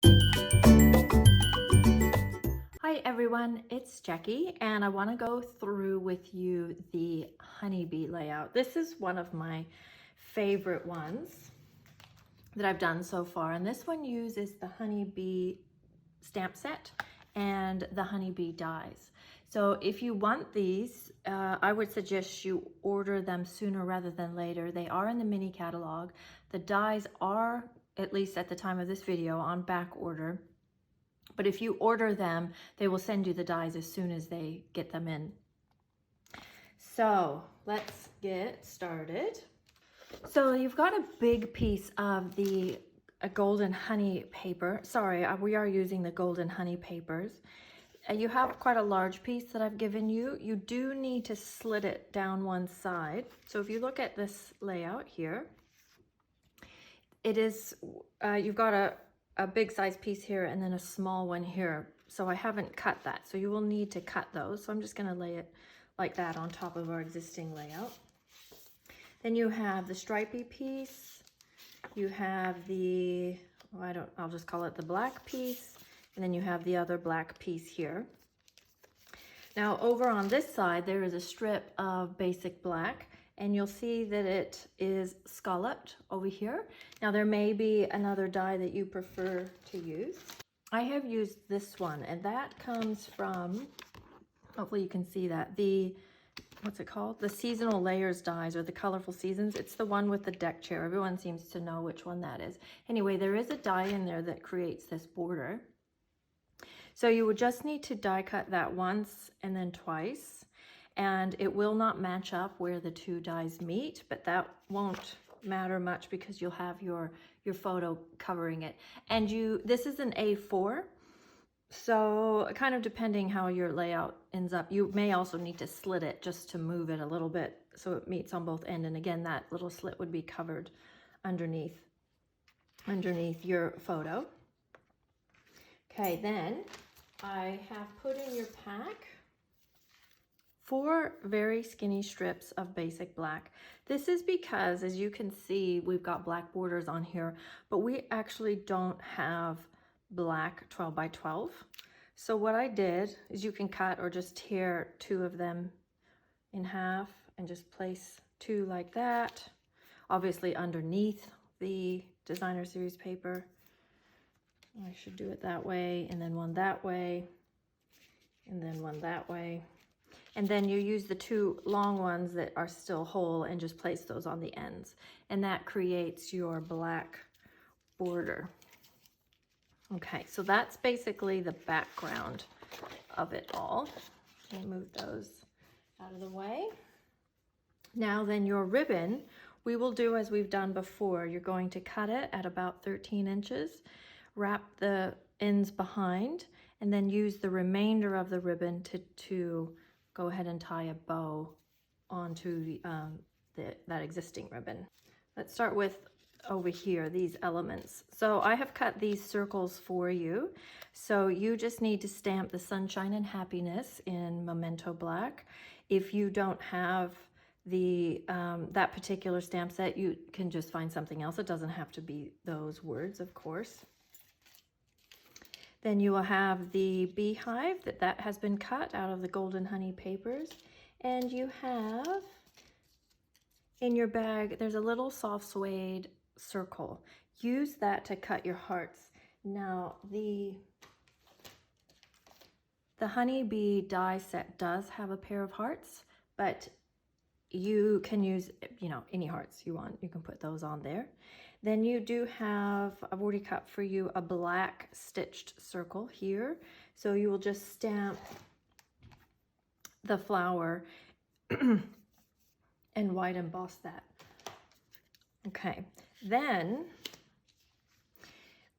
Hi everyone, it's Jackie and I want to go through with you the honeybee layout. This is one of my favorite ones that I've done so far, and this one uses the honeybee stamp set and the honeybee dies. So if you want these, I would suggest you order them sooner rather than later. They are in the mini catalog. The dies are, at least at the time of this video, on back order. But if you order them, they will send you the dies as soon as they get them in. So let's get started. So you've got a big piece of the golden honey paper. Sorry, we are using the golden honey papers. You have quite a large piece that I've given you. You do need to slit it down one side. So if you look at this layout here, it is, you've got a big size piece here and then a small one here. So I haven't cut that. So you will need to cut those. So I'm just going to lay it like that on top of our existing layout. Then you have the stripy piece. You have the, I'll just call it the black piece. And then you have the other black piece here. Now over on this side, there is a strip of basic black. And you'll see that it is scalloped over here. Now there may be another die that you prefer to use. I have used this one, and that comes from, hopefully you can see that, what's it called? The seasonal layers dies, or the colorful seasons. It's the one with the deck chair. Everyone seems to know which one that is. Anyway, there is a die in there that creates this border. So you would just need to die cut that once and then twice. And it will not match up where the two dies meet, but that won't matter much because you'll have your photo covering it. And this is an A4, so kind of depending how your layout ends up, you may also need to slit it just to move it a little bit so it meets on both ends. And again, that little slit would be covered underneath your photo. Okay, then I have put in your pack 4 very skinny strips of basic black. This is because, as you can see, we've got black borders on here, but we actually don't have black 12 by 12. So what I did is, you can cut or just tear 2 of them in half and just place 2 like that, obviously underneath the designer series paper. I should do it that way, and then one that way, and then one that way. And then you use the 2 long ones that are still whole and just place those on the ends. And that creates your black border. Okay, so that's basically the background of it all. Let me move those out of the way. Now then, your ribbon, we will do as we've done before. You're going to cut it at about 13 inches, wrap the ends behind, and then use the remainder of the ribbon to go ahead and tie a bow onto that existing ribbon. Let's start with over here, these elements. So I have cut these circles for you. So you just need to stamp the sunshine and happiness in Memento Black. If you don't have that particular stamp set, you can just find something else. It doesn't have to be those words, of course. Then you will have the beehive that has been cut out of the golden honey papers. And you have, in your bag, there's a little soft suede circle. Use that to cut your hearts. Now, the honeybee die set does have a pair of hearts, but you can use, any hearts you want. You can put those on there. Then you do have, I've already cut for you, a black stitched circle here. So you will just stamp the flower and white emboss that. Okay, then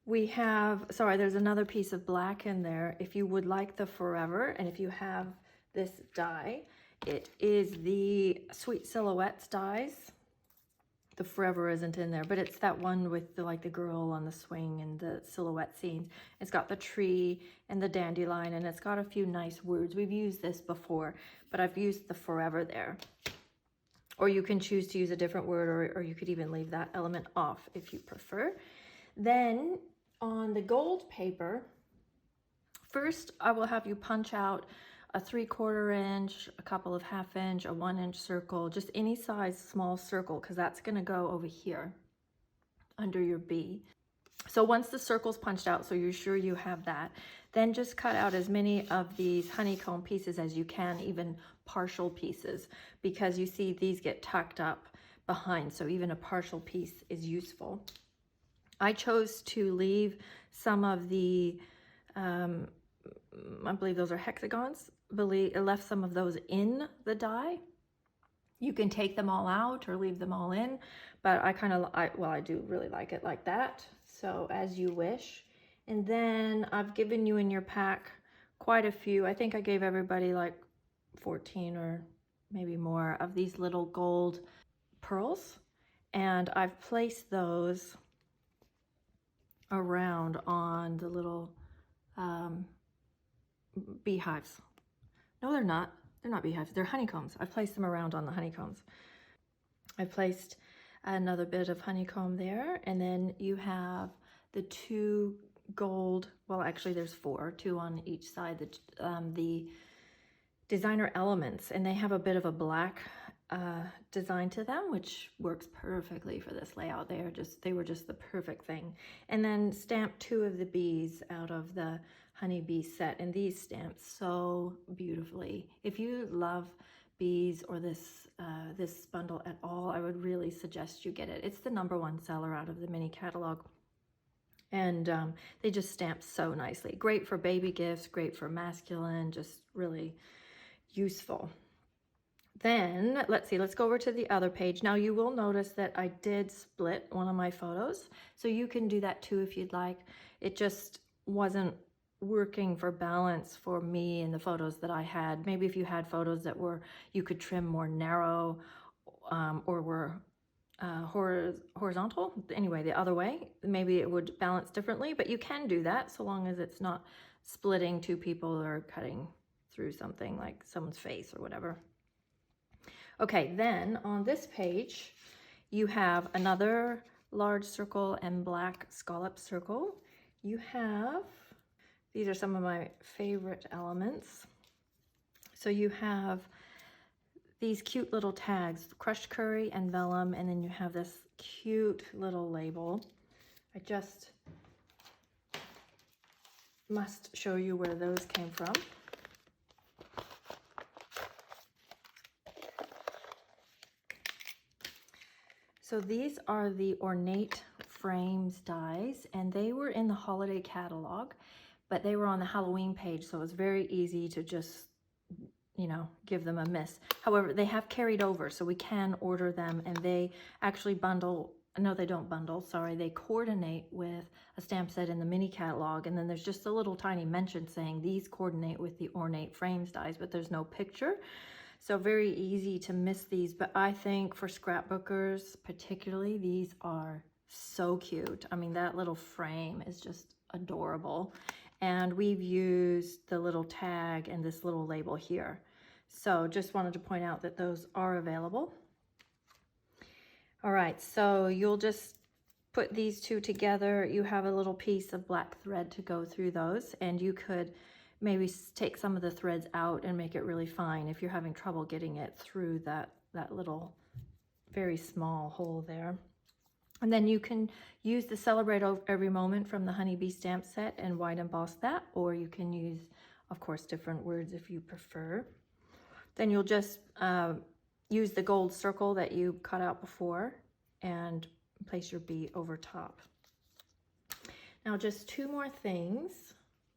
we have, sorry, there's another piece of black in there. If you would like the forever, and if you have this die, it is the Sweet Silhouettes dies. The forever isn't in there, but it's that one with the girl on the swing and the silhouette scenes. It's got the tree and the dandelion, and it's got a few nice words. We've used this before, but I've used the forever there. Or you can choose to use a different word, or you could even leave that element off if you prefer. Then On the gold paper, first I will have you punch out a 3/4 inch, a couple of 1/2 inch, a 1 inch circle, just any size small circle, because that's going to go over here under your bee. So once the circle's punched out, so you're sure you have that, then just cut out as many of these honeycomb pieces as you can, even partial pieces, because you see these get tucked up behind, so even a partial piece is useful. I chose to leave some of the, I believe those are hexagons, left some of those in the die. You can take them all out or leave them all in, but I do really like it like that. So as you wish. And then I've given you in your pack quite a few. I think I gave everybody like 14 or maybe more of these little gold pearls. And I've placed those around on the little beehives. No, they're not. They're not beehives. They're honeycombs. I've placed them around on the honeycombs. I placed another bit of honeycomb there, and then you have the 2 gold, well actually there's 4, 2 on each side, the designer elements, and they have a bit of a black design to them, which works perfectly for this layout. They were just the perfect thing. And then stamp 2 of the bees out of the honeybee set, and these stamp so beautifully. If you love bees or this bundle at all, I would really suggest you get it. It's the #1 seller out of the mini catalog, and they just stamp so nicely. Great for baby gifts, great for masculine, just really useful. Then let's see, let's go over to the other page. Now you will notice that I did split one of my photos, so you can do that too if you'd like. It just wasn't working for balance for me in the photos that I had. Maybe if you had photos that you could trim more narrow or were horizontal, anyway, the other way, maybe it would balance differently, but you can do that so long as it's not splitting 2 people or cutting through something like someone's face or whatever. Okay, then on this page, you have another large circle and black scallop circle. You have, these are some of my favorite elements. So you have these cute little tags, crushed curry and vellum, and then you have this cute little label. I just must show you where those came from. So these are the Ornate Frames dies, and they were in the holiday catalog, but they were on the Halloween page, so it was very easy to just, you know, give them a miss. However, they have carried over, so we can order them, and they actually bundle, no, they don't bundle, sorry, they coordinate with a stamp set in the mini catalog, and then there's just a little tiny mention saying these coordinate with the Ornate Frames dies, but there's no picture. So very easy to miss these, but I think for scrapbookers particularly, these are so cute. I mean, that little frame is just adorable. And we've used the little tag and this little label here. So just wanted to point out that those are available. All right, so you'll just put these 2 together. You have a little piece of black thread to go through those, and you could maybe take some of the threads out and make it really fine if you're having trouble getting it through that little very small hole there. And then you can use the Celebrate Every Moment from the Honeybee stamp set and white emboss that, or you can use, of course, different words if you prefer. Then you'll just use the gold circle that you cut out before and place your bee over top. Now just 2 more things.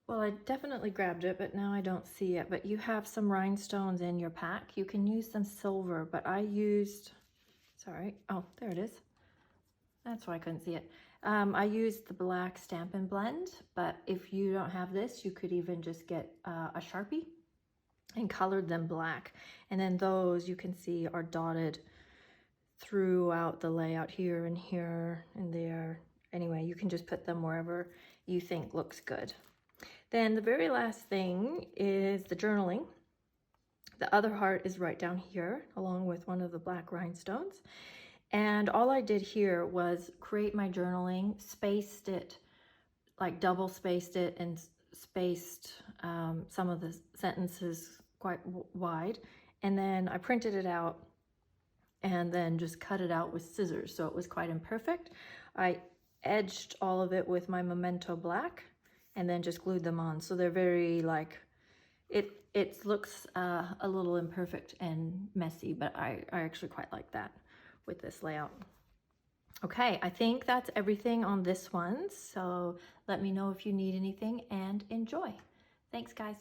Well, I definitely grabbed it, but now I don't see it. But you have some rhinestones in your pack. You can use some silver, but I used, sorry, oh, there it is. That's why I couldn't see it. I used the black Stampin' blend, but if you don't have this, you could even just get a Sharpie and colored them black. And then those you can see are dotted throughout the layout here and here and there. Anyway, you can just put them wherever you think looks good. Then the very last thing is the journaling. The other heart is right down here, along with one of the black rhinestones. And all I did here was create my journaling, spaced it like double spaced it and spaced some of the sentences quite wide. And then I printed it out and then just cut it out with scissors. So it was quite imperfect. I edged all of it with my Memento Black and then just glued them on. So they're very like, it looks a little imperfect and messy, but I actually quite like that with this layout. Okay, I think that's everything on this one. So let me know if you need anything and enjoy. Thanks, guys.